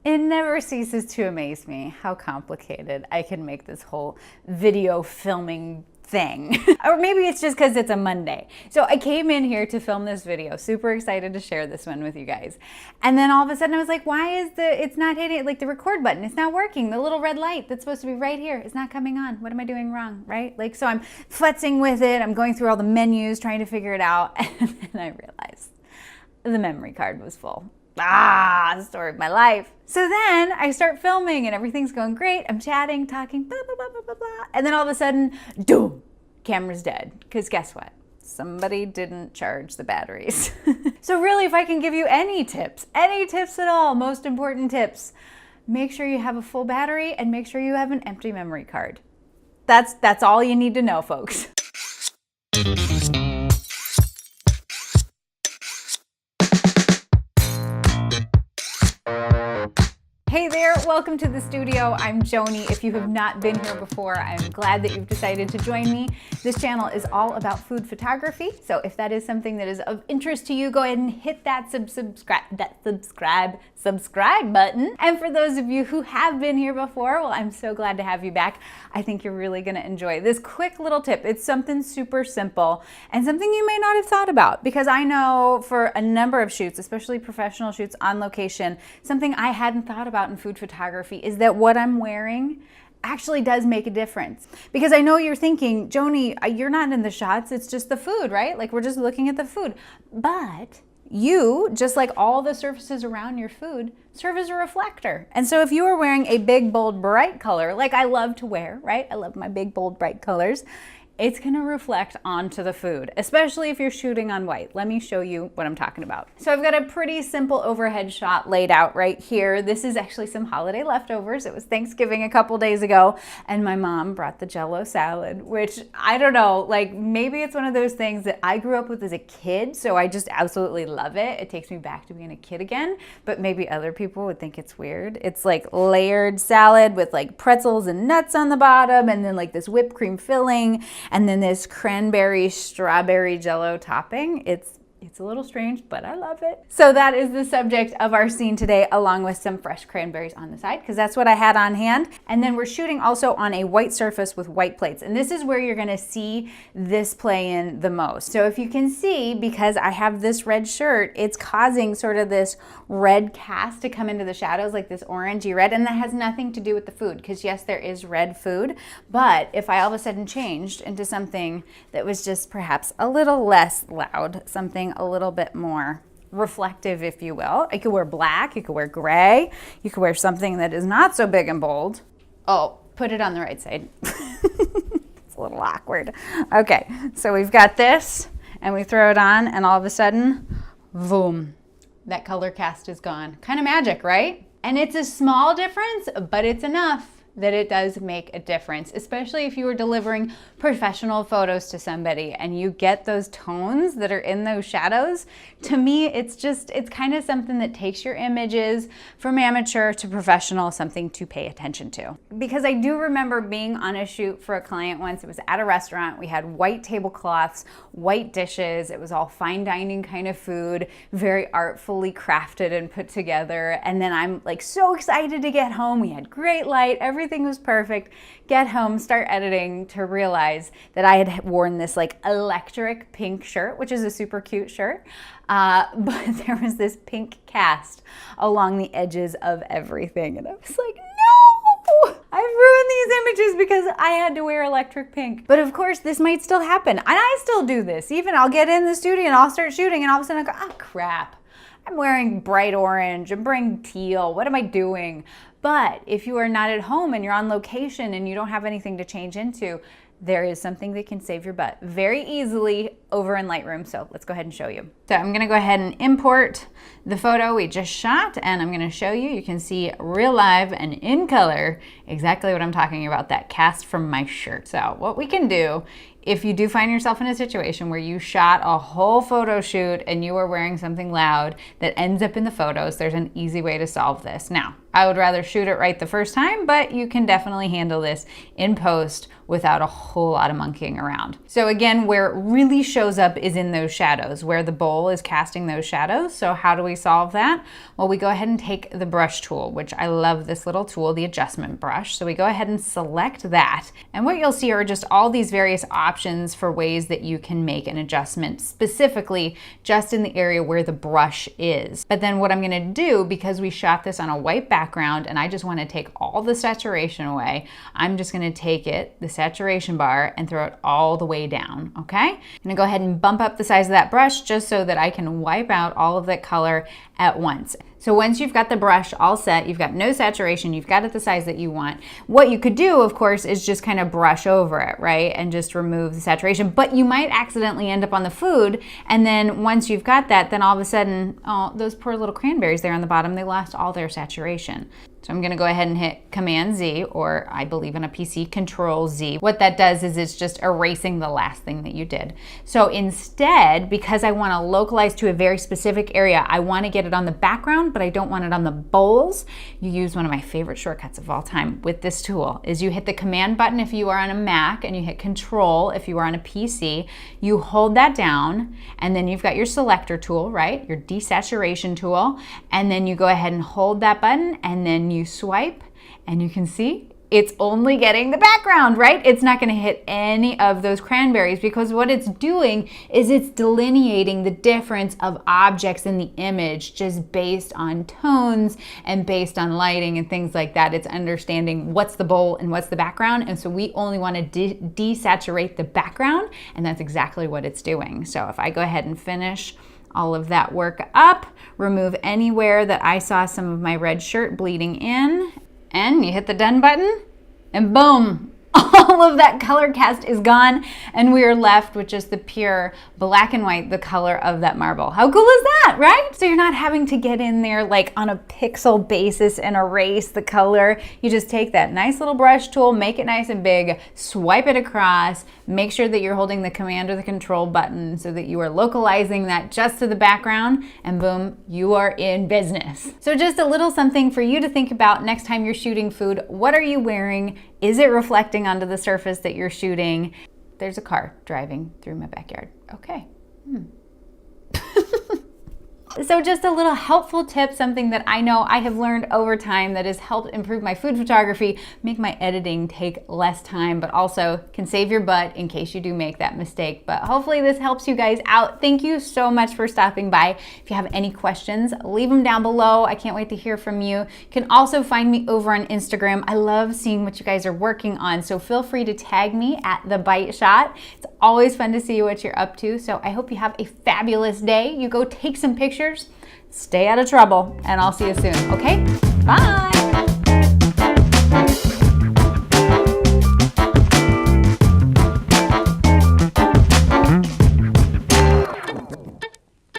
It never ceases to amaze me how complicated I can make this whole video filming thing. Or maybe it's just because it's a Monday. So I came in here to film this video, super excited to share this one with you guys. And then all of a sudden I was like, why is it's not hitting, like the record button, it's not working. The little red light that's supposed to be right here is not coming on. What am I doing wrong, right? Like, so I'm futzing with it. I'm going through all the menus, trying to figure it out. And then I realized the memory card was full. The story of my life. So then I start filming and everything's going great. I'm chatting, talking, blah, blah, blah, blah, blah, blah. And then all of a sudden, doom, camera's dead. Because guess what? Somebody didn't charge the batteries. So really, if I can give you any tips at all, most important tips, make sure you have a full battery and make sure you have an empty memory card. That's all you need to know, folks. Hey there, welcome to the studio. I'm Joni. If you have not been here before, I'm glad that you've decided to join me. This channel is all about food photography. So if that is something that is of interest to you, go ahead and hit that subscribe button. And for those of you who have been here before, well, I'm so glad to have you back. I think you're really gonna enjoy this quick little tip. It's something super simple and something you may not have thought about, because I know for a number of shoots, especially professional shoots on location, something I hadn't thought about in food photography is that what I'm wearing actually does make a difference. Because I know you're thinking, Joni, you're not in the shots, it's just the food, right? Like, we're just looking at the food. But you, just like all the surfaces around your food, serve as a reflector. And so if you are wearing a big, bold, bright color, like I love to wear, right? I love my big, bold, bright colors. It's gonna reflect onto the food, especially if you're shooting on white. Let me show you what I'm talking about. So I've got a pretty simple overhead shot laid out right here. This is actually some holiday leftovers. It was Thanksgiving a couple days ago, and my mom brought the Jell-O salad, which I don't know, like maybe it's one of those things that I grew up with as a kid, so I just absolutely love it. It takes me back to being a kid again, but maybe other people would think it's weird. It's like layered salad with like pretzels and nuts on the bottom, and then like this whipped cream filling, and then this cranberry strawberry Jell-O topping. It's a little strange, but I love it. So that is the subject of our scene today, along with some fresh cranberries on the side, because that's what I had on hand. And then we're shooting also on a white surface with white plates. And this is where you're gonna see this play in the most. So if you can see, because I have this red shirt, it's causing sort of this red cast to come into the shadows, like this orangey red, and that has nothing to do with the food, because yes, there is red food, but if I all of a sudden changed into something that was just perhaps a little less loud, something a little bit more reflective, if you will. You could wear black, you could wear gray, you could wear something that is not so big and bold. Oh, put it on the right side. It's a little awkward. Okay, so we've got this, and we throw it on, and all of a sudden, boom, that color cast is gone. Kind of magic, right? And it's a small difference, but it's enough that it does make a difference, especially if you are delivering professional photos to somebody and you get those tones that are in those shadows. To me, it's kind of something that takes your images from amateur to professional, something to pay attention to. Because I do remember being on a shoot for a client once. It was at a restaurant. We had white tablecloths, white dishes. It was all fine dining kind of food, very artfully crafted and put together. And then I'm like so excited to get home. We had great light, everything was perfect. Get home, start editing, to realize that I had worn this like electric pink shirt, which is a super cute shirt, but there was this pink cast along the edges of everything, and I was like, no! I've ruined these images because I had to wear electric pink. But of course, this might still happen, and I still do this. Even I'll get in the studio and I'll start shooting, and all of a sudden I go, oh crap, I'm wearing bright orange, I'm wearing teal, what am I doing? But if you are not at home and you're on location and you don't have anything to change into, there is something that can save your butt very easily over in Lightroom. So let's go ahead and show you. So I'm gonna go ahead and import the photo we just shot, and I'm gonna show you. You can see real live and in color exactly what I'm talking about, that cast from my shirt. So what we can do if you do find yourself in a situation where you shot a whole photo shoot and you are wearing something loud that ends up in the photos, there's an easy way to solve this. Now, I would rather shoot it right the first time, but you can definitely handle this in post without a whole lot of monkeying around. So again, where it really shows up is in those shadows, where the bowl is casting those shadows. So how do we solve that? Well, we go ahead and take the brush tool, which I love this little tool, the adjustment brush. So we go ahead and select that. And what you'll see are just all these various options for ways that you can make an adjustment, specifically just in the area where the brush is. But then what I'm gonna do, because we shot this on a white background and I just wanna take all the saturation away, I'm just gonna take it, the saturation bar, and throw it all the way down, okay? I'm gonna go ahead and bump up the size of that brush just so that I can wipe out all of that color at once. So once you've got the brush all set, you've got no saturation, you've got it the size that you want, what you could do, of course, is just kind of brush over it, right? And just remove the saturation, but you might accidentally end up on the food, and then once you've got that, then all of a sudden, oh, those poor little cranberries there on the bottom, they lost all their saturation. So I'm gonna go ahead and hit Command Z, or I believe in a PC, Control Z. What that does is it's just erasing the last thing that you did. So instead, because I wanna localize to a very specific area, I wanna get it on the background, but I don't want it on the bowls, you use one of my favorite shortcuts of all time with this tool, is you hit the Command button if you are on a Mac, and you hit Control if you are on a PC. You hold that down, and then you've got your selector tool, right? Your desaturation tool, and then you go ahead and hold that button, and then you swipe, and you can see it's only getting the background, right? It's not gonna hit any of those cranberries, because what it's doing is it's delineating the difference of objects in the image just based on tones and based on lighting and things like that. It's understanding what's the bowl and what's the background, and so we only wanna desaturate the background, and that's exactly what it's doing. So if I go ahead and finish all of that work up, remove anywhere that I saw some of my red shirt bleeding in, and you hit the done button, and boom, all of that color cast is gone, and we are left with just the pure black and white, the color of that marble. How cool is that, right? So you're not having to get in there like on a pixel basis and erase the color. You just take that nice little brush tool, make it nice and big, swipe it across, make sure that you're holding the Command or the Control button so that you are localizing that just to the background, and boom, you are in business. So just a little something for you to think about next time you're shooting food. What are you wearing? Is it reflecting onto the surface that you're shooting? There's a car driving through my backyard. Okay. So just a little helpful tip, something that I know I have learned over time that has helped improve my food photography, make my editing take less time, but also can save your butt in case you do make that mistake. But hopefully this helps you guys out. Thank you so much for stopping by. If you have any questions, leave them down below. I can't wait to hear from you. You can also find me over on Instagram. I love seeing what you guys are working on, so feel free to tag me at The Bite Shot. It's always fun to see what you're up to. So I hope you have a fabulous day. You go take some pictures, stay out of trouble, and I'll see you soon, okay? Bye.